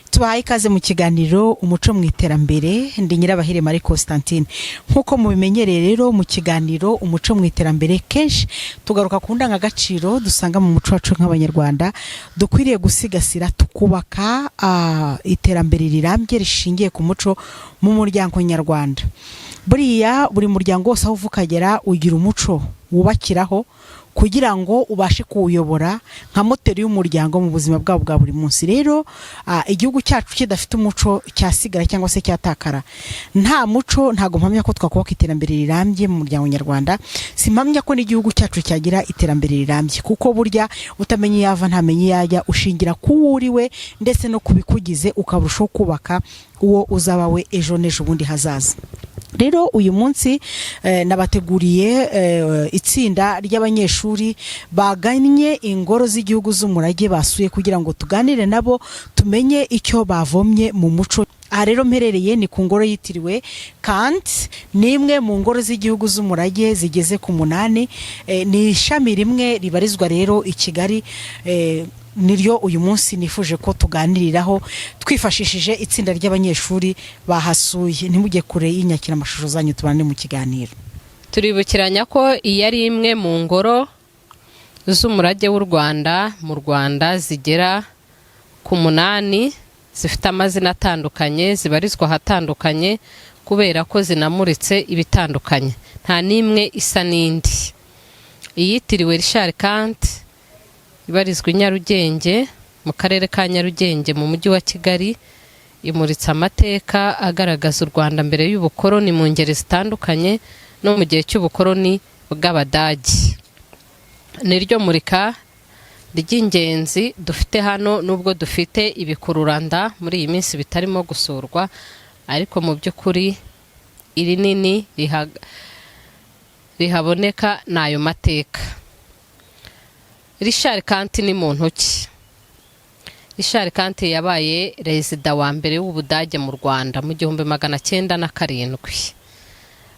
Tubahaye ikaze mu kiganiro umuco mu iterambere. Ndi Nyirabahire Marie Constantine. Nkuko mubimenyereye rero mu kiganiro umuco mu iterambere kenshi tugaruka ku ndangagaciro dusanga mu muco wacu nk'abanyarwanda dukwiriye gusigasira tukubaka iterambere rirambye rishingiye ku muco mu muryango nyarwanda. Buriya buri muryango wose aho uvukagera ugira umuco wubakiraho kugira ngo ubashe kuwuyobora nka moteri y'umuryango mu buzima bwabo bwa buri munsi. Rero igihugu cyacu kidafite umuco cyasigara cyangwa se cyatakara. Nta muco ntago mpamya ko twakubaka iterambere rirambye mu muryango nyarwanda. Simpamya ko n'igihugu cyacu cyagira iterambere rirambye, kuko burya utamenye yava ntamenye yajya, ushingira kuwuriwe ndetse no kubikugize ukaburushaho kubaka uwo uzaba we ejo n'ejo bundi hazaza. Rero uyu munsi nabateguriye itsinda ry'abanyeshuri bagannye ingoro z'igihugu z'umurage basuye kugira ngo tuganire nabo tumenye icyo bavomye mu muco. Aha rero mperereye ni ku ngoro yitiriwe Kant, ni imwe mu ngoro z'igihugu z'umurage zigeze ku 8. Ni ishami rimwe ribarizwa rero i Kigali, niryo uyu munsi nifuje ko tuganiriraho twifashishije itsinda ry'abanyeshuri bahasuye. Ntimujye kure y'inyakira amashusho zanyu tubane mu kiganiro. Turibukiranya ko iyi ari imwe mu ngoro z'umurage w'u Rwanda mu Rwanda zigera ku 8 zifite amazina atandukanye, zibarizwa ahatandukanye kubera ko zinamuritse ibitandukanye, nta n'imwe isa n'indi. Iyitiriwe Richard Kant ibarizwa i Nyarugenge mu karere ka Nyarugenge mu mujyi wa Kigali, imuritse amateka agaragaza u Rwanda mbere y'ubukoroni mu ngeri zitandukanye no mu gihe cy'ubukoroni bw'Abadage. Niryo murika ry'ingenzi dufite hano, nubwo dufite ibikururanda muri iyi minsi bitarimo gusurwa, ariko mu by'ukuri iri nini rihaboneka n'ayo mateka. Richard Kant ni muntu ki? Richard Kant yabaye rezida wa mbere w'Ubudage mu Rwanda mu 1907.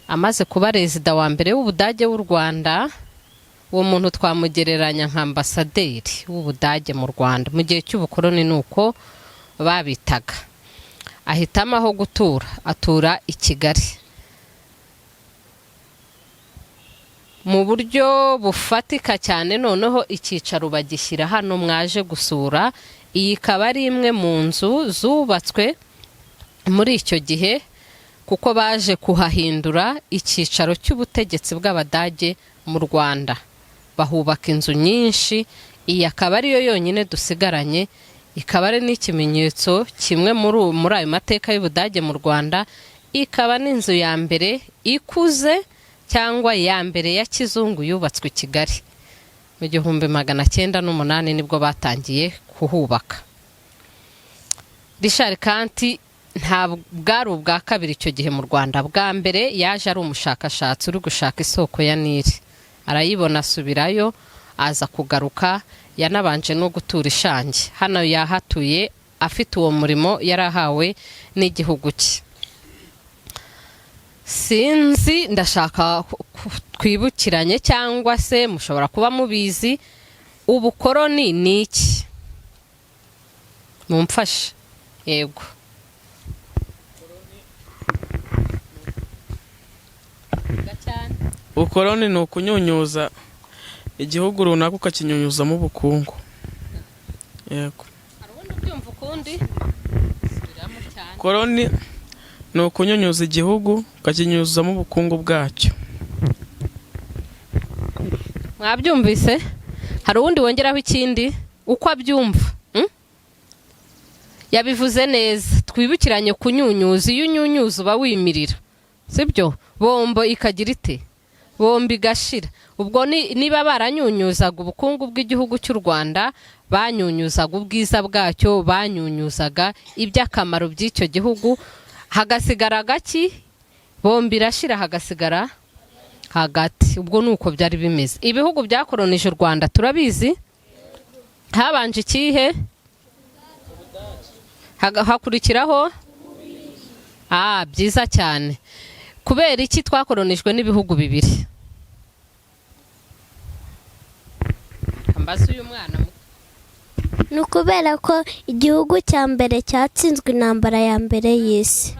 Amaze kuba rezida wa mbere w'Ubudage w'u Rwanda, uwo muntu twamugereranya nka ambasaderi w'Ubudage mu Rwanda mu gihe cy'ubukoroni, nuko babitaga. Ahitamo aho gutura, atura i Kigali. Mu buryo bufatika cyane, noneho icyicaro bagishyira hano mwaje gusura. Iyi ikaba ari imwe mu nzu zubatswe muri icyo gihe, kuko baje kuhahindura icyicaro cy'ubutegetsi bw'Abadage mu Rwanda, bahubaka inzu nyinshi. Iyi akaba ariyo yonyine dusigaranye, ikaba ari n'ikimenyetso kimwe muri ayo mateka y'Ubudage mu Rwanda. Ikaba n'inzu ya mbere ikuze cyangwa ya mbere ya kizungu yubatswe i Kigali mu 1908 nibwo batangiye kuhubaka. Richard Kant nta bwari ubwa kabiri icyo gihe mu Rwanda. Bwa mbere yaje ari umushakashatsi uri gushaka isoko ya Nili, arayibona asubirayo, aza kugaruka. Yanabanje no gutura Ishangi. Hano yahatuye afite uwo murimo yarahawe n'igihugu cye. Sinzi, ndashaka twibukiranye cyangwa se mushobora kuba mubizi, ubukoroni ni iki? Mumfashe. Yego. Ubukoroni ni ukunyunyuza igihugu runaka ukakinyunyuzamo ubukungu. Yego. Hari ubundi ubyumva ukundi? Koroni ni ukunyunyuza igihugu ukakinyuzamo ubukungu bwacyo. Mwabyumvise? Hari ubundi wongeraho ikindi uko abyumva? Yabivuze neza. Twibukiranye kunyunyuza. Iyo unyunyuza uba wimirira, sibyo? Bombo ikagira ite? Bombo igashira. Ubwo niba baranyunyuzaga ubukungu bw'igihugu cy'u Rwanda, banyunyuzaga ubwiza bwacyo, banyunyuzaga iby'akamaro by'icyo gihugu, hagasigara gaki? Bombo irashira, hagasigara hagati. Ubwo nuko byari bimeze. Ibihugu byakoronije u Rwanda turabizi. Habanje ikihe? Hakurikiraho? Byiza cyane. Kubera iki twakoronijwe n'ibihugu bibiri? Ambaza uyu mwana muto. ni ukubera ko igihugu cya mbere cyatsinzwe intambara ya mbere y'isi.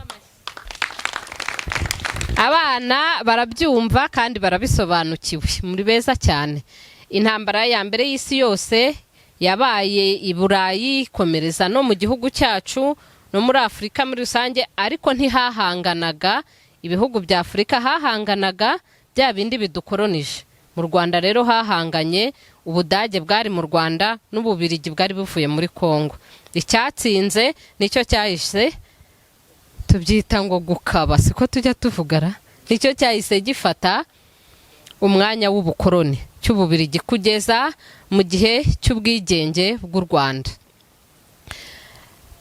Abana barabyumva kandi barabisobanukiwe, muri beza cyane. Intambara ya mbere y'isi yose yabaye i Burayi, ikomereza no mu gihugu cyacu no muri Afurika muri rusange, ariko ntihahanganaga ibihugu bya Afurika, hahanganaga bya bindi bidukoronije. Mu Rwanda rero hahanganye Ubudage bwari mu Rwanda n'Ububirigi bwari buvuye muri Kongo. Icyatsinze nicyo cyahise tubyita ngo gukaba, siko tujya tuvugara, nicyo cyahise gifata umwanya w'ubukoroni cy'Ububirigi kugeza mu gihe cy'ubwigenge bw'u Rwanda.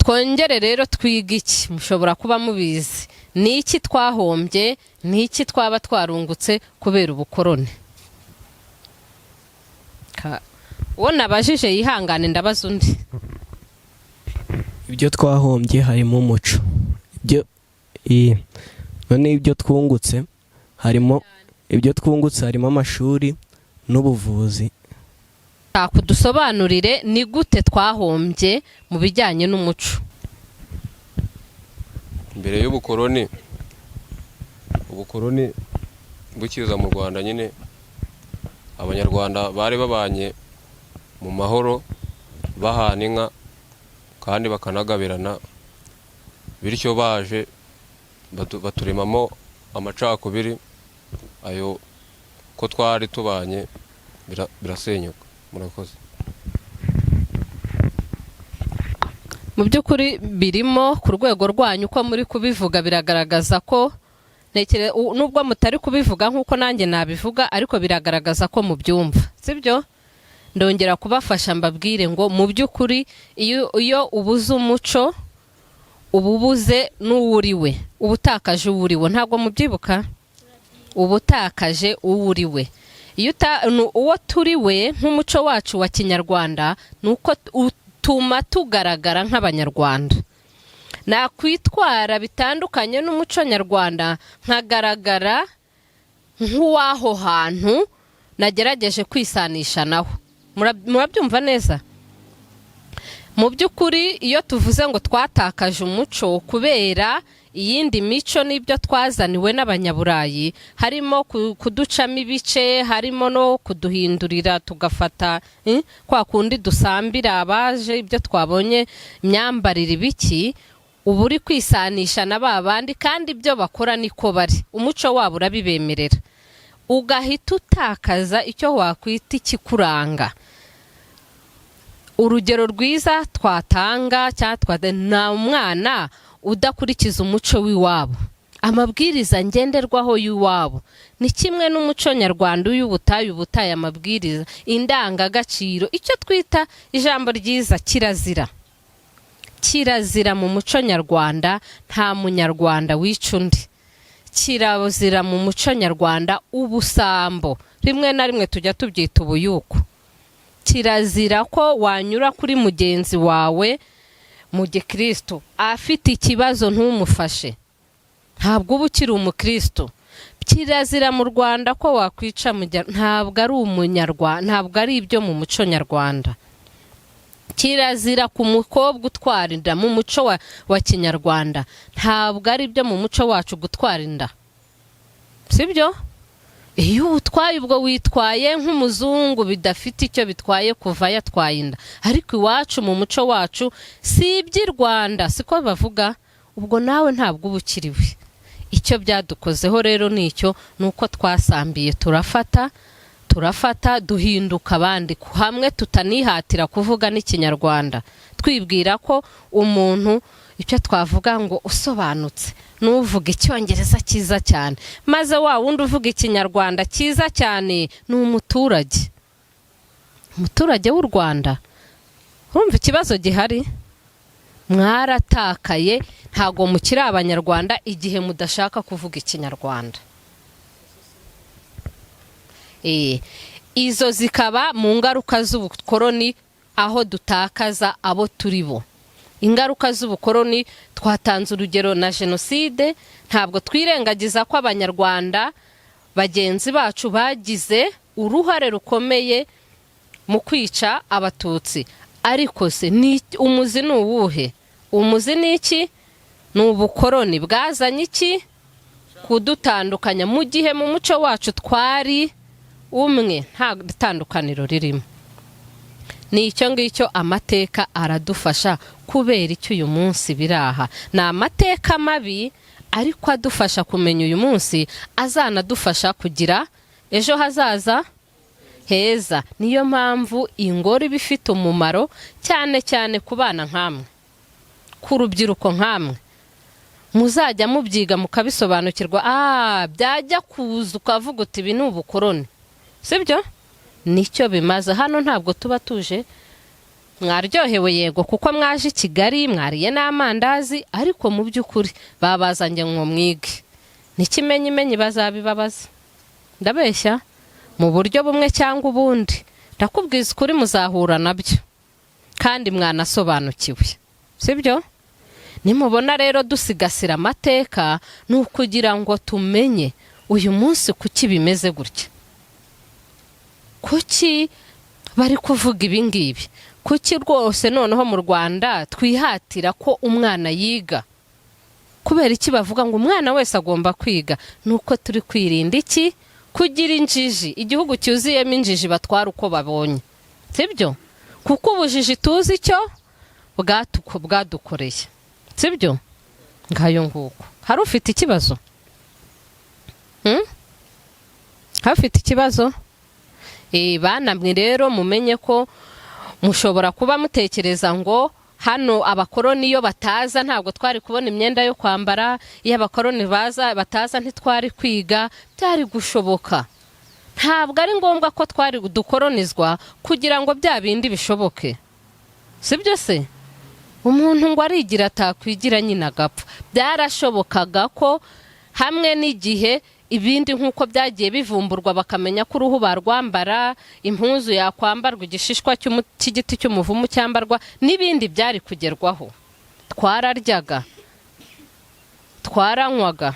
Twongere rero twiga iki, mushobora kuba mubizi, ni iki twahombye, ni iki twaba twarungutse kubera ubukoroni. Uwo nabajije yihangane ndabaza undi. Ibyo twahombye harimo umuco, none ibyo twungutse harimo amashuri n'ubuvuzi. Kudusobanurire ni gute twahombye mu bijyanye n'umuco. Mbere y'ubukoroni bukiza mu Rwanda nyine Abanyarwanda bari babanye mu mahoro, bahana inka kandi bakanagabirana, bityo baje baturemamo amacakubiri, ayo ko twari tubanye birasenyuka. Murakoze. Mu by'ukuri birimo ku rwego rwanyu uko muri kubivuga biragaragaza ko nubwo mutari kubivuga nk'uko nanjye nabivuga, ariko biragaragaza ko mubyumva, sibyo? Ndongera kubafasha mbabwire ngo mu by'ukuri iyo ubuze umuco ububuze n'uwuriwe, ubutakaje uwuriwe. Ntabwo mubyibuka? Ubutakaje uwuriwe. Uwo turiwe nk'umuco wacu wa Kinyarwanda nuko utuma tugaragara nk'Abanyarwanda. Nakwitwara bitandukanye n'umuco nyarwanda, nkagaragara nk'uwaho hantu nagerageje kwisanisha naho. Murabyumva neza? Mu by'ukuri iyo tuvuze ngo twatakaje umuco kubera iyindi mico n'ibyo twazaniwe n'Abanyaburayi, harimo kuducamo ibice, harimo no kuduhindurira tugafata kwa kundi dusambira abaje ibyo twabonye imyambarire ibiki, ubu uri kwisanisha na babandi kandi ibyo bakora niko bari, umuco wabo urabibemerera, ugahita utakaza icyo wakwita ikikuranga. Urugero rwiza twatanga nta umwana udakurikiza umuco w'iwabo, amabwiriza ngenderwaho y'uwabo. Ni kimwe n'umuco nyarwanda ubutaye amabwiriza, indangagaciro, icyo twita ijambo ryiza kirazira. Kirazira mu muco nyarwanda, nta munyarwanda wica undi. Kirazira mu muco nyarwanda ubusambo, rimwe na rimwe tujya tubyita ubuyuko. Kirazira ko wanyura kuri mugenzi wawe mu gikristo afite ikibazo ntumufashe, ntabwo uba ukiri umukristo. Kirazira mu Rwanda ko wakwica ntabwo ari umunyarwanda, ntabwo ari ibyo mu muco nyarwanda. Kirazira ku mukobwa utwara inda mu muco wa Kinyarwanda, ntabwo ari ibyo mu muco wacu gutwara inda, sibyo? Iyo utwaye ubwo witwaye nk'umuzungu, bidafite icyo bitwaye kuva yatwaye inda. Ariko iwacu mu muco wacu si iby'i Rwanda, siko bavuga, ubwo nawe ntabwo uba ukiriwe. Icyo byadukozeho rero nicyo, nuko twasambiye turafata duhinduka abandi, hamwe tutanihatira kuvuga n'Ikinyarwanda, twibwira ko umuntu icyo twavuga ngo usobanutse n'uvuga Icyongereza cyiza cyane, maze wa wundi uvuga Ikinyarwanda cyiza cyane ni umuturage w'u Rwanda. Urumva ikibazo gihari? Mwaratakaye, ntago mukiri Abanyarwanda igihe mudashaka kuvuga Ikinyarwanda. Izo zikaba mu ngaruka z'ubukoroni, aho dutakaza abo turi bo. Ingaruka z'ubukoroni twatanze urugero na Jenoside. Ntabwo twirengagiza ko Abanyarwanda bagenzi bacu bagize uruhare rukomeye mu kwica Abatutsi. ariko se umuzi ni uwuhe? Umuzi ni iki? Ni ubukoroni bwazanye iki? Kudutandukanya, mu gihe mu muco wacu twari umwe, nta itandukaniro ririmo. Ni icyo ngicyo amateka aradufasha. Kubera icyo uyu munsi biraha, ni amateka mabi ariko adufasha kumenya uyu munsi, azanadufasha kugira ejo hazaza heza. Niyo mpamvu ingoro iba ifite umumaro cyane cyane ku bana nk'amwe, ku rubyiruko nk'amwe. Muzajya mubyiga mukabisobanukirwa, byajya kuza ukavuga uti ibi ni ubukoroni, sibyo? Nicyo bimaze. Hano ntabwo tuba tuje mwaryohewe yego kuko mwaje i Kigali mwariye n'amandazi, ariko mu by'ukuri babazanye ngo mwige. N'ikimenyimenyi bazabibabaza, ndabeshya? Mu buryo bumwe cyangwa ubundi, ndakubwiza ukuri muzahura nabyo kandi mwanasobanukiwe, sibyo? Nimubona rero dusigasira amateka, ni ukugira ngo tumenye uyu munsi kuki bimeze gutya, kuki bari kuvuga ibi ngibi, kuki rwose noneho mu Rwanda twihatira ko umwana yiga. Kubera iki bavuga ngo umwana wese agomba kwiga? Nuko turi kwirinda iki? Kugira injiji. Igihugu cyuzuyemo injiji batwara uko babonye, sibyo? Kuko ubujiji tuzi icyo bwadukoreye, sibyo? Ngayo nguko. Hari ufite ikibazo? Hafite ikibazo? Banamwe rero mumenye ko mushobora kuba mutekereza ngo hano abakoroni iyo bataza ntabwo twari kubona imyenda yo kwambara, iyo abakoroni bataza ntitwari kwiga. Byari gushoboka. Ntabwo ari ngombwa ko twari dukoronizwa kugira ngo bya bindi bishoboke, sibyo se? Umuntu ngo arigira atakwigira nyina agapfa. Byarashobokaga ko hamwe n'igihe ibindi nk'uko byagiye bivumburwa bakamenya ko uruhu barwambara, impuzu yakwambarwa, igishishwa cy'igiti cy'umuvumu cyambarwa, n'ibindi byari kugerwaho. Twararyaga, twaranywaga,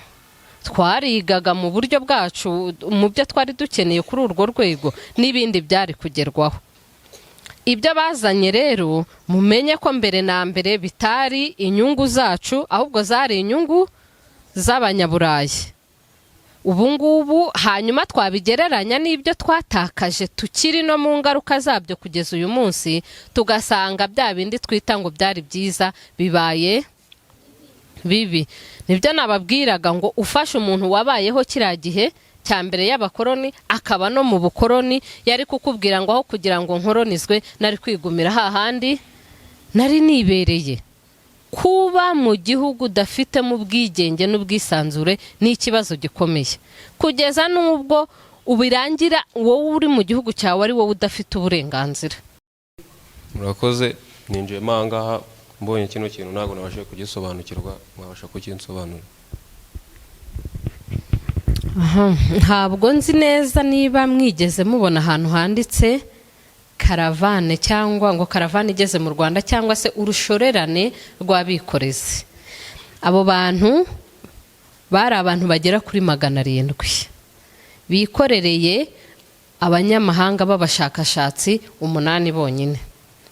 twarigaga mu buryo bwacu, mu byo twari dukeneye kuri urwo rwego, n'ibindi byari kugerwaho. Ibyo bazanye rero mumenye ko mbere na mbere bitari inyungu zacu, ahubwo zari inyungu z'Abanyaburayi. Ubu ngubu hanyuma twabigereranya n'ibyo twatakaje, tukiri no mu ngaruka zabyo kugeza uyu munsi, tugasanga bya bindi twita ngo byari byiza bibaye bibi. Nibyo nababwiraga ngo ufashe umuntu wabayeho kiriya gihe cya mbere y'abakoroni akaba no mu bukoroni, yari kukubwira ngo aho kugira ngo nkoronizwe nari kwigumira hahandi nari nibereye. Kuba mu gihugu udafitemo ubwigenge n'ubwisanzure ni ikibazo gikomeye, kugeza n'ubwo ubirangira wowe uri mu gihugu cyawe ari wowe udafite uburenganzira. Murakoze. Ninjiyemo aha ngaha mbonye kino kintu ntabwo nabashe kugisobanukirwa, mwabasha kukinsobanura? Ntabwo nzi neza niba mwigeze mubona ahantu handitse karavane, cyangwa ngo karavane igeze mu Rwanda, cyangwa se urushorerane rw'abikorezi. Abo bantu bari abantu bagera kuri 700 bikorereye abanyamahanga b'abashakashatsi 8 bonyine.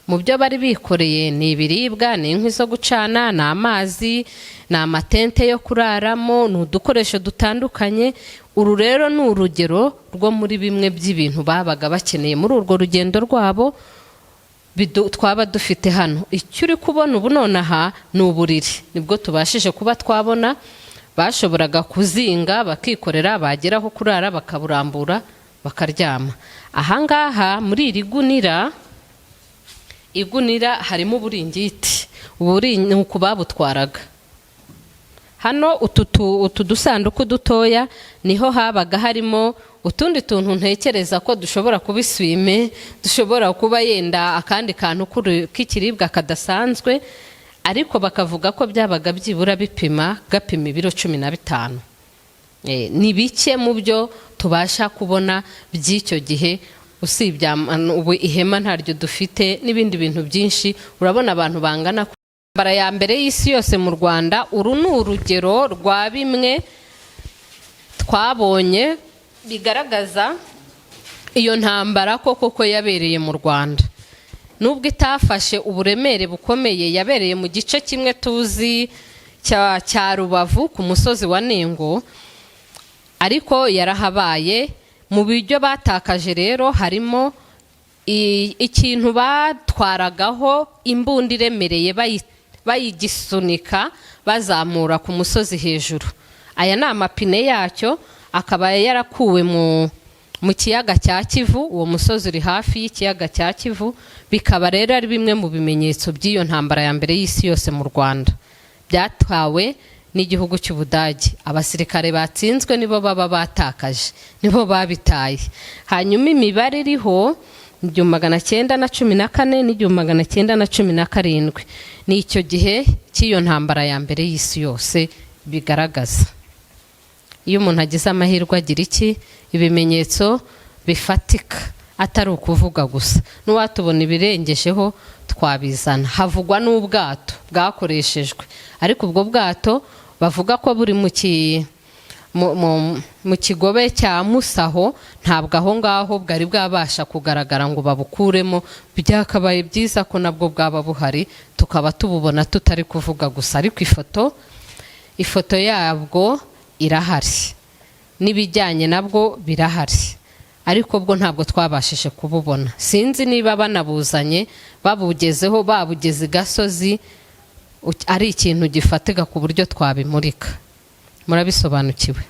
Mu byo bari bikoreye ni ibiribwa, ni inkwi zo gucana, ni amazi, ni amatente yo kuraramo, ni udukoresho dutandukanye. Uru rero ni urugero rwo muri bimwe by'ibintu babaga bakeneye muri urwo rugendo rwabo twaba dufite hano. Icyo uri kubona ubu nonaha ni uburiri, nibwo tubashije kuba twabona. Bashoboraga kuzinga bakikorera, bageraho kurara bakaburambura bakaryama. Ahangaha muri iri igunira harimo uburingiti, uburinzi uko babutwaraga. Hano utu dusanduku dutoya niho habaga harimo utundi tuntu ntekereza ko dushobora kuba iswime, dushobora kuba yenda akandi kantu k'ikiribwa kadasanzwe, ariko bakavuga ko byabaga byibura gapima ibiro 15. Ni bike mu byo tubasha kubona by'icyo gihe, usibye ubu ihema ntaryo dufite n'ibindi bintu byinshi. Urabona abantu bangana bara ya mbere y'isi yose mu Rwanda. Uru ni urugero rwa bimwe twabonye bigaragaza iyo ntambara koko yabereye mu Rwanda. nubwo itafashe uburemere bukomeye, yabereye mu gice kimwe tuzi cya Rubavu ku musozi wa Nengo, ariko yarahabaye. Mu biryo batakaje rero harimo ikintu batwaragaho imbunda iremereye bayigisunika bazamura ku musozi hejuru. Aya ni amapine yacyo, akaba yarakuwe mu kiyaga cya Kivu. Uwo musozi uri hafi y'ikiyaga cya Kivu, bikaba rero ari bimwe mu bimenyetso by'iyo ntambara ya mbere y'isi yose mu Rwanda. Byatwawe n'igihugu cy'Ubudage. Abasirikare batsinzwe nibo baba batakaje, nibo babitaye. Hanyuma imibare iriho 1914 n'1917 ni icyo gihe cy'iyo ntambara ya mbere y'isi yose bigaragaza. Iyo umuntu agize amahirwe agira iki? Ibimenyetso bifatika, atari ukuvuga gusa. N'uwatubona ibirengesheho twabizana. Havugwa n'ubwato bwakoreshejwe, ariko ubwo bwato bavuga ko buri mu kigobe cya Musaho, ntabwo aho ngaho bwari bwabasha kugaragara ngo babukuremo. Byakabaye byiza ko nabwo bwaba buhari tukaba tububona tutari kuvuga gusa, ariko ifoto yabwo irahari, n'ibijyanye nabwo birahari, ariko bwo ntabwo twabashije kububona. Sinzi niba banabuzanye babugezeho, babugeze Gasozi, ari ikintu gifatika ku buryo twabimurika. Murabisobanukiwe?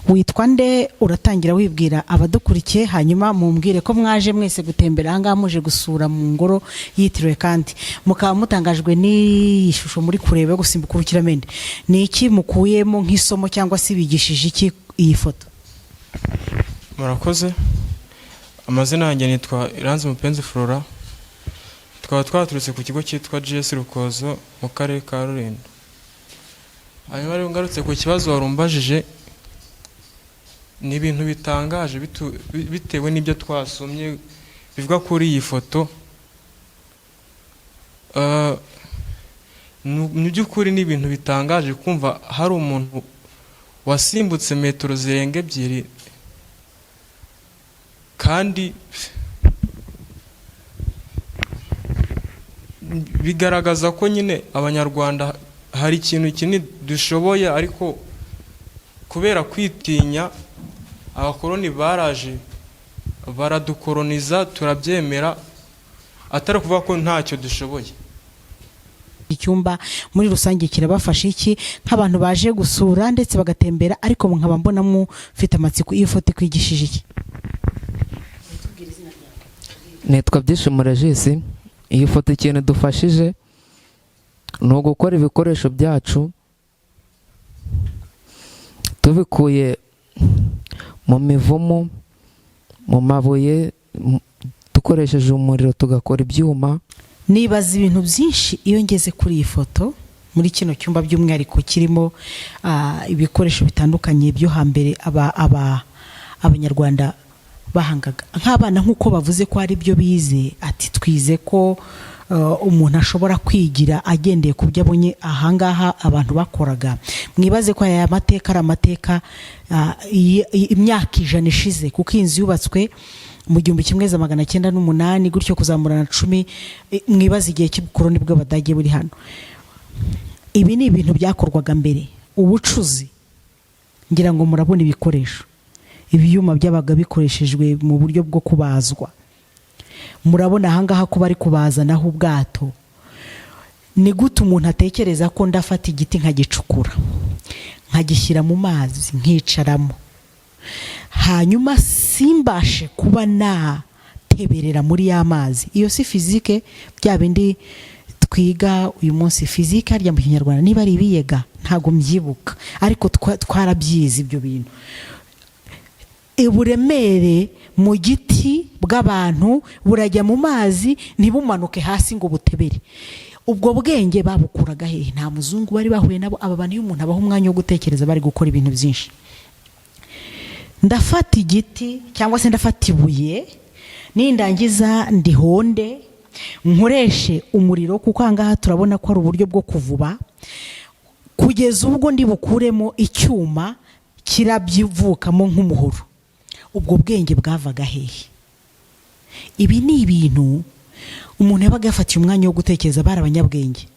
Witwa nde? Uratangira wibwira abadukurikiye, hanyuma mumbwire ko mwaje mwese gutembera aha ngaha muje gusura mu ngoro yitiriwe kandi mukaba mutangajwe n'iyi shusho muri kureba yo gusimbuka urukiramende. Ni iki mukuyemo nk'isomo cyangwa se bigishije iki iyi foto? Murakoze. Amazina yanjye nitwa Iranzi Mupenzi Flora. Tukaba twaturutse ku kigo cyitwa GS Rukozo mu karere ka Rulindo. Hanyuma rero ngarutse ku kibazo warumbajije, ni ibintu bitangaje bitewe n'ibyo twasomye bivuga kuri iyi foto. Mu by'ukuri ni ibintu bitangaje kumva hari umuntu wasimbutse metero zirenga 2, kandi bigaragaza ko nyine Abanyarwanda hari ikintu kinini dushoboye, ariko kubera kwitinya abakoloni baraje baradukoloniza, turabyemera, atari kuvuga ko ntacyo dushoboye. Icyumba muri rusange kirabafasha iki nk'abantu baje gusura ndetse bagatembera, ariko nkaba mbona mufite amatsiko? Iyo foto ikwigishije iki? Nitwa Byishimo Regis. Iyi foto ikintu dufashije ni ugukora ibikoresho byacu tubikuye mu mivumu, mu mabuye, dukoresheje umuriro tugakora ibyuma. Nibaza ibintu byinshi iyo ngeze kuri iyi foto, muri kino cyumba by'umwihariko kirimo ibikoresho bitandukanye byo hambere Abanyarwanda bahangaga nk'abana, nk'uko bavuze ko ari byo bize. Ati twize ko umuntu ashobora kwigira agendeye ku byo abonye ahangaha abantu bakoraga. Mwibaze ko aya mateka ari amateka imyaka 100 ishize, kuko iyi nzu yubatswe mu 1908 gutyo kuzamura na 10. Mwibaze igihe cy'ubukoloni bw'Abadage buri hano. Ibi ni ibintu byakorwaga mbere. Ubucuzi, ngira ngo murabona ibikoresho, ibyuma byabaga bikoreshejwe mu buryo bwo kubazwa. Murabona ahangaha ko bari kubazanaho ubwato. Ni gute umuntu atekereza ko ndafata igiti nkagicukura, nkagishyira mu mazi, nkicaramo, hanyuma simbashe kuba nateberera muri ya mazi? Iyo si fizike, bya bindi twiga uyu munsi. Fizike harya mu Kinyarwanda niba ari ibiyega ntago mbyibuka, ariko twarabyize ibyo bintu. Uburemere mu giti bw'abantu burajya mu mazi, ntibumanuke hasi ngo butebere. Ubwo bwenge babukuraga hehe? Nta muzungu bari bahuye nabo. Aba bantu iyo umuntu abaho umwanya wo gutekereza bari gukora ibintu byinshi. Ndafata igiti cyangwa se ndafata ibuye, nindangiza ndihonde, nkoreshe umuriro, kuko ahangaha turabona ko ari uburyo bwo kuvuba, kugeza ubwo ndi bukuremo icyuma kirabyivukamo nk'umuhoro. Ubwo bwenge bwavaga hehe? Ibi ni ibintu umuntu yabaga yafatiye umwanya wo gutekereza, bari abanyabwenge.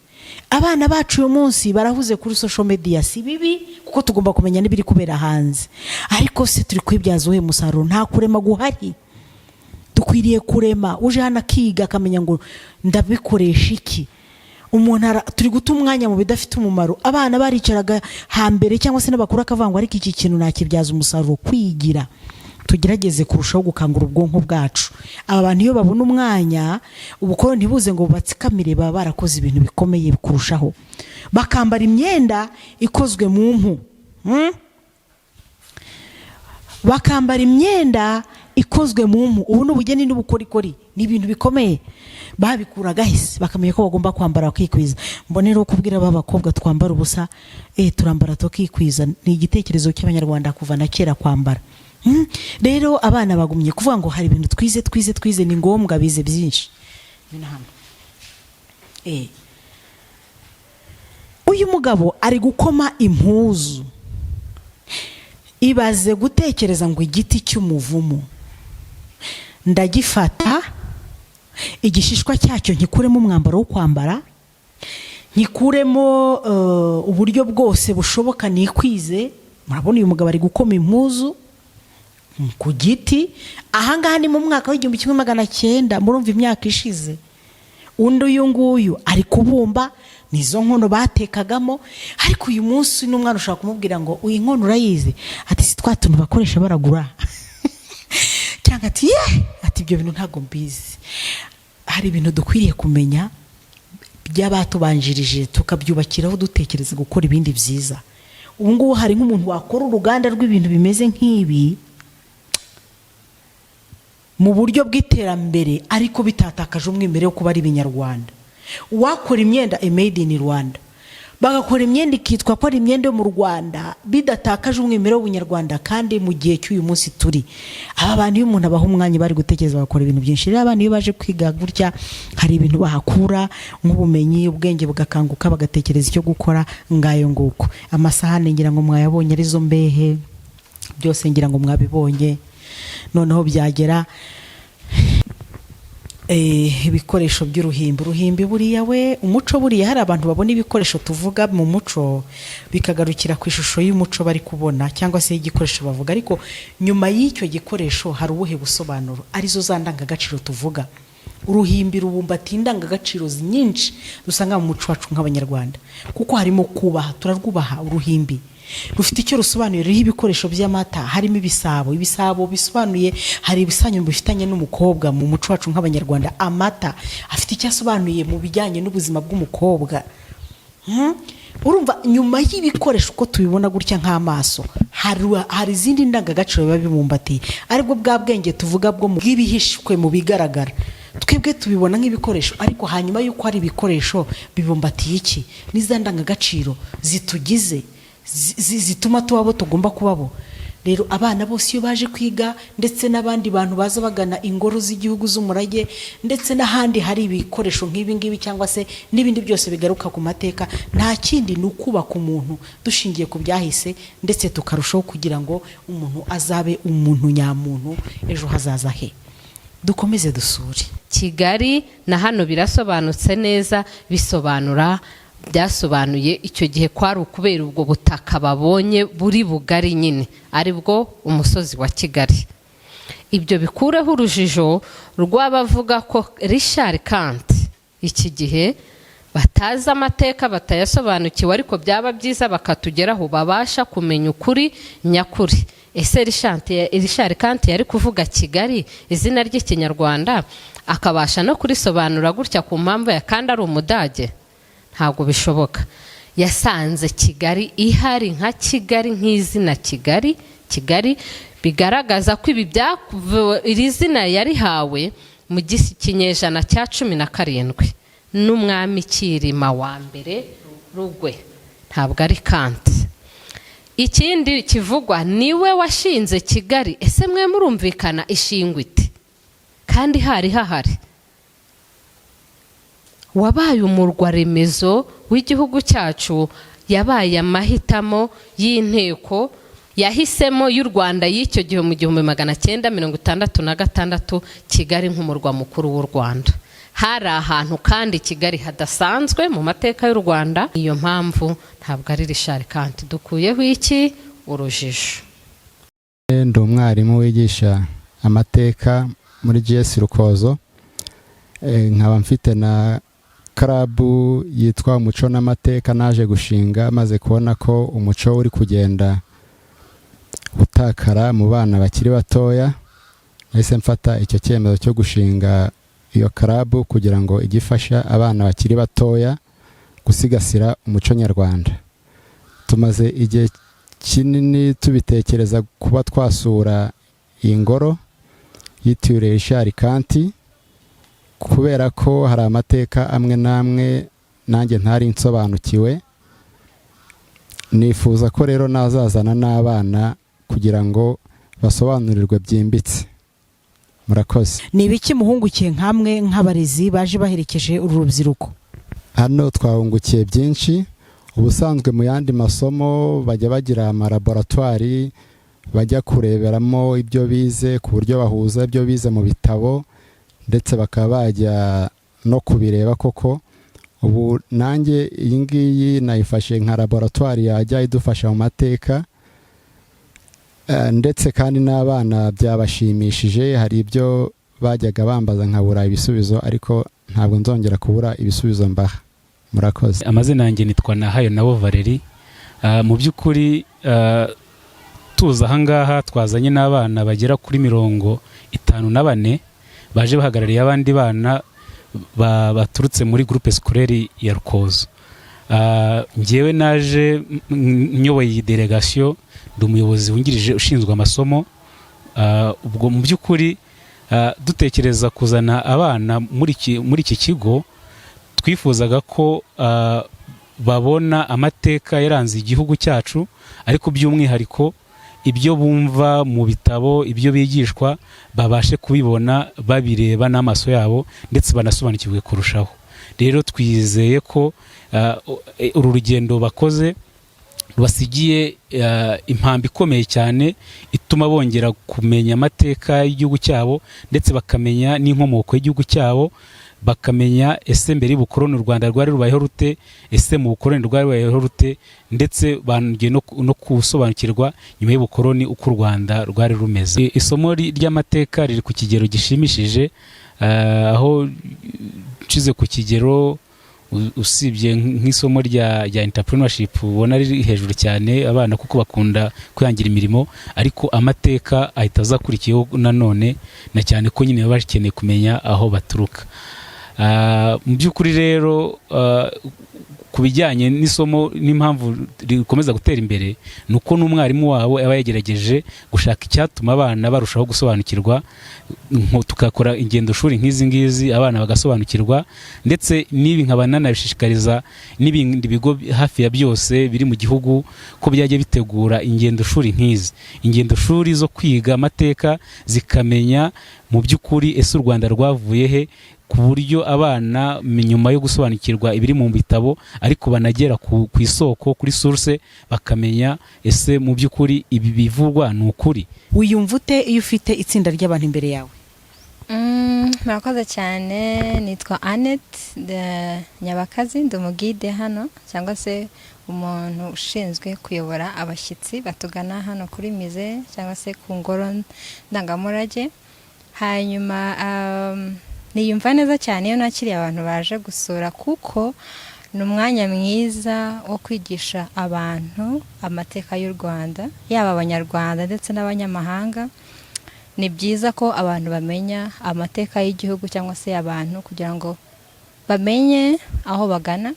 Abana bacu uyu munsi barahuze kuri social media, si bibi kuko tugomba kumenya n'ibiri kubera hanze, ariko se turi kwibyaza uhe musaruro? Nta kurema guhari. Dukwiriye kurema, uje hano akiga akamenya ngo ndabikoresha iki. Umuntu turi guta umwanya mu bidafite umumaro. Abana baricaraga hambere cyangwa se n'abakuru akavangwa, ariko iki kintu nakibyaza umusaruro. Kwigira, tugerageze kurushaho gukangura ubwonko bwacu. Aba bantu iyo babona umwanya, ubukoro ntibuze ngo batsikamire, baba barakoze ibintu bikomeye kurushaho. Bakambara imyenda ikozwe mu mpu, bakambara imyenda ikozwe mu mpu. Ubu n'ubugeni n'ubukorikori ni ibintu bikomeye. Babikuraga hise bakamenya ko bagomba kwambara bakikwiza. Mbonera kubwira b'abakobwa twambara ubusa, turambara tukikwiza. Ni igitekerezo cy'Abanyarwanda kuva na kera kwambara. Rero abana bagumye kuvuga ngo hari ibintu twize, ni ngombwa bize byinshi. Uyu mugabo ari gukoma impuzu. Ibaze gutekereza ngo igiti cy'umuvumu ndagifata, igishishwa cyacyo nkikuremo umwambaro wo kwambara, nkikuremo uburyo bwose bushoboka nikwize. Murabona uyu mugabo ari gukoma impuzu ku giti. Ahangaha ni mu mwaka w'1900, murumva imyaka ishize. Undi uyu nguyu ari kubumba, nizo nkono batekagamo. Ariko uyu munsi n'umwana ushaka kumubwira ngo uyu nkono urayizi, ati si twa tuntu bakoresha baragura cyangwa ati ibyo bintu ntago mbizi. Hari ibintu dukwiriye kumenya by'abatubanjirije, tukabyubakiraho dutekereza gukora ibindi byiza. Ubu ngubu hari nk'umuntu wakora uruganda rw'ibintu bimeze nk'ibi mu buryo bw'iterambere, ariko bitatakaje umwimerere wo kuba ari ibinyarwanda. Wakora imyenda made in Rwanda, bagakora imyenda ikitwa ko ari imyenda yo mu Rwanda, bidatakaje umwimerere w'ubunyarwanda. Kandi mu gihe cy'uyu munsi turi, aba bantu iyo umuntu abaha umwanya bari gutekereza bakora ibintu byinshi. Rero abana iyo baje kwiga gutya, hari ibintu bahakura nk'ubumenyi, ubwenge bugakanguka, bagatekereza icyo gukora. Ngayo nguko amasahani ngira ngo mwayabonye, arizo mbehe byose ngira ngo mwabibonye. Noneho byagera ibikoresho by'uruhimbi. Uruhimbi buriya umuco buriya, hari abantu babona ibikoresho tuvuga mu muco bikagarukira ku ishusho y'umuco bari kubona cyangwa se igikoresho bavuga, ariko nyuma y'icyo gikoresho hari ubuhe busobanuro, arizo za ndangagaciro tuvuga. Uruhimbi rubumbatiye indangagaciro nyinshi dusanga mu muco wacu nk'Abanyarwanda, kuko harimo kubaha. Turarwubaha uruhimbi, rufite icyo rusobanuye. Ruriho ibikoresho by'amata, harimo ibisabo bisobanuye, hari ibisanyo bifitanye n'umukobwa mu muco wacu nk'Abanyarwanda. Amata afite icyo asobanuye mu bijyanye n'ubuzima bw'umukobwa. Urumva, nyuma y'ibikoresho uko tubibona gutya nk'amaso, hari izindi ndangagaciro biba bibumbatiye, aribwo bwa bwenge tuvuga bwo mu bw'ibihishwe mu bigaragara. Twebwe tubibona nk'ibikoresho, ariko hanyuma y'uko hari ibikoresho bibumbatiye iki? N'iza ndangagaciro zitugize, zituma tubabo tugomba kubabo. Rero abana bose iyo baje kwiga, ndetse n'abandi bantu baza bagana ingoro z'igihugu z'umurage, ndetse n'ahandi hari ibikoresho nk'ibi ngibi cyangwa se n'ibindi byose bigaruka ku mateka, nta kindi ni ukubaka umuntu dushingiye ku byahise, ndetse tukarushaho kugira ngo umuntu azabe umuntu nyamuntu ejo hazaza he. Dukomeze dusure Kigali na hano birasobanutse neza. Byasobanuye icyo gihe kwari ukubera ubwo butaka babonye buri bugari nyine, aribwo umusozi wa Kigali. Ibyo bikureho urujijo rw'abavuga ko Richard Kandt iki gihe batazi amateka, batayasobanukiwe, ariko byaba byiza bakatugeraho babasha kumenya ukuri nyakuri. Ese Richard Kandt yari kuvuga Kigali izina ry'ikinyarwanda akabasha no kurisobanura gutya ku mpamvu ya kandi ari Umudage? Ntabwo bishoboka. Yasanze Kigali ihari nka Kigali, nk'izina Kigali bigaragaza ko iri zina yarihawe mu kinyejana cya 17 n'umwami Kirima wa mbere Rugwe, ntabwo ari Kandt. Ikindi kivugwa, niwe washinze Kigali. Ese mwe murumvikana ishingwa ite kandi hari hahari? Wabaye umurwa remezo w'igihugu cyacu, yabaye amahitamo y'inteko yahisemo y'u Rwanda y'icyo gihe mu 1966 Kigali nk'umurwa mukuru w'u Rwanda. hari ahantu kandi Kigali hadasanzwe mu mateka y'u Rwanda. Iyo mpamvu ntabwo ari Richard Kandt. Dukuyeho iki? Urujijo. Ndi umwarimu wigisha amateka muri GS Rukozo, nkaba mfite na karabu yitwa umuco n'amateka naje gushinga maze kubona ko umuco uri kugenda utakara mu bana bakiri batoya. Nahise mfata icyo cyemezo cyo gushinga iyo karabu kugira ngo igifasha abana bakiri batoya gusigasira umuco nyarwanda. Tumaze igihe kinini tubitekereza kuba twasura iyi ngoro yitiriwe Richard Kandt, kubera ko hari amateka amwe n'amwe nanjye ntari nsobanukiwe. Nifuza ko rero nazazana n'abana kugira ngo basobanurirwe byimbitse. Murakoze. Ni ibiki muhungukiye nkamwe nk'abarezi baje baherekeje uru rubyiruko? Hano twahungukiye byinshi. Ubusanzwe mu yandi masomo bajya bagira amalaboratwari bajya kureberamo ibyo bize ku buryo bahuza ibyo bize mu bitabo ndetse bakaba bajya no kubireba koko. Ubu nanjye iyi ngiyi nayifashe nka laboratwari yajya idufasha mu mateka, ndetse kandi n'abana byabashimishije. Hari ibyo bajyaga bambaza nkabura ibisubizo, ariko ntabwo nzongera kubura ibisubizo mbaha. Murakoze. Amazina yanjye nitwa Nahayonabo Valerie. Mu by'ukuri tuza ahangaha twazanye n'abana bagera kuri 54 baje bahagarariye abandi bana baturutse muri groupe scolaire ya Rukozo. Ngewe naje nyoboye iyi delegation, ndi umuyobozi wungirije ushinzwe amasomo. Ubwo mu by'ukuri dutekereza kuzana abana muri iki kigo, twifuzaga ko babona amateka yaranze igihugu cyacu, ariko by'umwihariko ibyo bumva mu bitabo, ibyo bigishwa babashe kubibona babireba n'amaso yabo ndetse banasobanukirwe kurushaho. Rero twizeye ko uru rugendo bakoze basigiye impambi ikomeye cyane ituma bongera kumenya amateka y'igihugu cyabo ndetse bakamenya n'inkomoko y'igihugu cyabo, bakamenya ese mbere y'ubukoroni u Rwanda rwari rubayeho rute, ese mu bukoroni rwari rubayeho rute, ndetse bangiye no kusobanukirwa nyuma y'ubukoroni uko u Rwanda rwari rumeze. Isomo ry'amateka riri ku kigero gishimishije, aho cize ku kigero usibye nk'isomo rya entrepreneurship ubona riri hejuru cyane abana kuko bakunda kwihangira imirimo, ariko amateka ahita azakurikiyeho nanone, na cyane ko nyine baba bakeneye kumenya aho baturuka. Mu by'ukuri rero ku bijyanye n'isomo n'impamvu rikomeza gutera imbere, nuko n'umwarimu wabo aba yagerageje gushaka icyatuma abana barushaho gusobanukirwa. Tukakora ingendo shuri nk'izi ngizi abana bagasobanukirwa, ndetse n'ibi nkaba nanabishishikariza n'ibindi bigo hafi ya byose biri mu gihugu ko byajya bitegura ingendo shuri nk'izi, ingendo shuri zo kwiga amateka zikamenya mu by'ukuri ese u Rwanda rwavuye he, ku buryo abana nyuma yo gusobanukirwa ibiri mu bitabo ariko banagera ku isoko, kuri source, bakamenya ese mu by'ukuri ibi bivugwa ni ukuri. Wiyumva ute iyo ufite itsinda ry'abantu imbere yawe? Murakoze cyane. Nitwa Annette Nyabakazi, ndi umugide hano cyangwa se umuntu ushinzwe kuyobora abashyitsi batugana hano kuri mize cyangwa se ku ngoro ndangamurage. Hanyuma niyumva neza cyane iyo nakiriye abantu baje gusura, kuko ni umwanya mwiza wo kwigisha abantu amateka y'u Rwanda, yaba abanyarwanda ndetse n'abanyamahanga. Ni byiza ko abantu bamenya amateka y'igihugu cyangwa se abantu, kugira ngo bamenye aho bagana.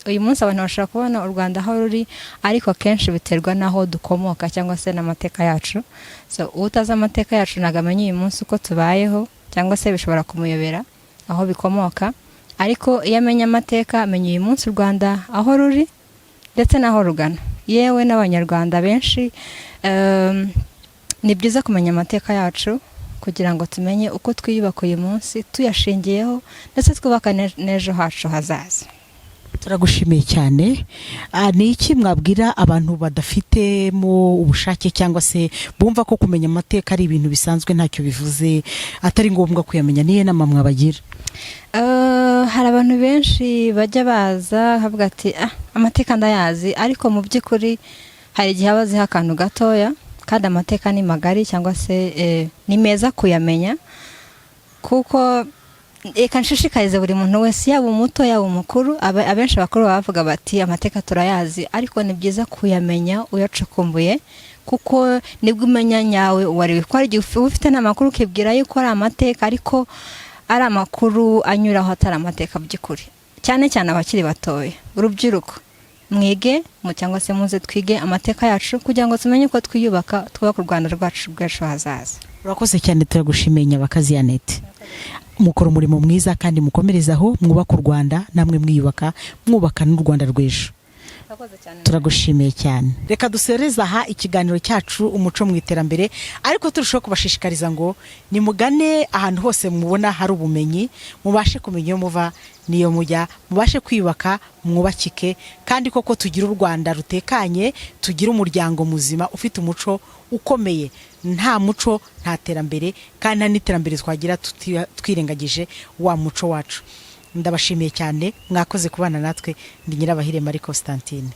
Uyu munsi abantu bashobora kubona u Rwanda aho ruri, ariko kenshi biterwa n'aho dukomoka cyangwa se n'amateka yacu. So utazi amateka yacu ntabwo amenya uyu munsi uko tubayeho, cyangwa se bishobora kumuyobera aho bikomoka. Ariko iyo amenya amateka, amenya uyu munsi u Rwanda aho ruri ndetse n'aho rugana. Yewe n'abanyarwanda benshi, ni byiza kumenya amateka yacu kugira ngo tumenye uko twiyubaka uyu munsi tuyashingiyeho, ndetse twubaka n'ejo hacu hazaza. turagushimiye cyane. Ni iki mwabwira abantu badafitemo ubushake cyangwa se bumva ko kumenya amateka ari ibintu bisanzwe ntacyo bivuze, atari ngombwa kuyamenya? Niye nama mwabagira? Hari abantu benshi bajya baza havuga ati amateka ndayazi, ariko mu by'ukuri hari igihe aba aziho akantu gatoya, kandi amateka ni magari cyangwa se ni meza kuyamenya, kuko reka nshishikarize buri muntu wese, yaba umuto yaba umukuru. Abenshi bakuru bavuga bati amateka turayazi, ariko ni byiza kuyamenya uyacukumbuye, kuko nibwo umenya nyawe uwariwe. Ko hari igihe ufite n'amakuru ukibwira yuko ari amateka, ariko ari amakuru anyuraho atari amateka by'ukuri. Cyane cyane abakiri batoya, urubyiruko, mwige cyangwa se muze twige amateka yacu kugira ngo tumenye uko twiyubaka, twubaka u Rwanda rwacu bw'ejo hazaza. Urakoze cyane, turagushimiye Nyabakazi Annette. Mukora umurimo mwiza kandi mukomerezaho, mwubaka u Rwanda, namwe mwiyubaka, mwubaka n'u Rwanda rw'ejo. Turagushimiye cyane. Reka dusereza aha ikiganiro cyacu umuco mu iterambere, ariko turushaho kubashishikariza ngo nimugane ahantu hose mubona hari ubumenyi, mubashe kumenya iyo muva niyo mujya, mubashe kwiyubaka, mwubakike, kandi koko tugira u Rwanda rutekanye, tugira umuryango muzima ufite umuco ukomeye. Nta muco nta terambere, kandi nta n'iterambere twagira twirengagije wa muco wacu. Ndabashimiye cyane, mwakoze kubana natwe. Ndi Nyirabahire Marie Constantine.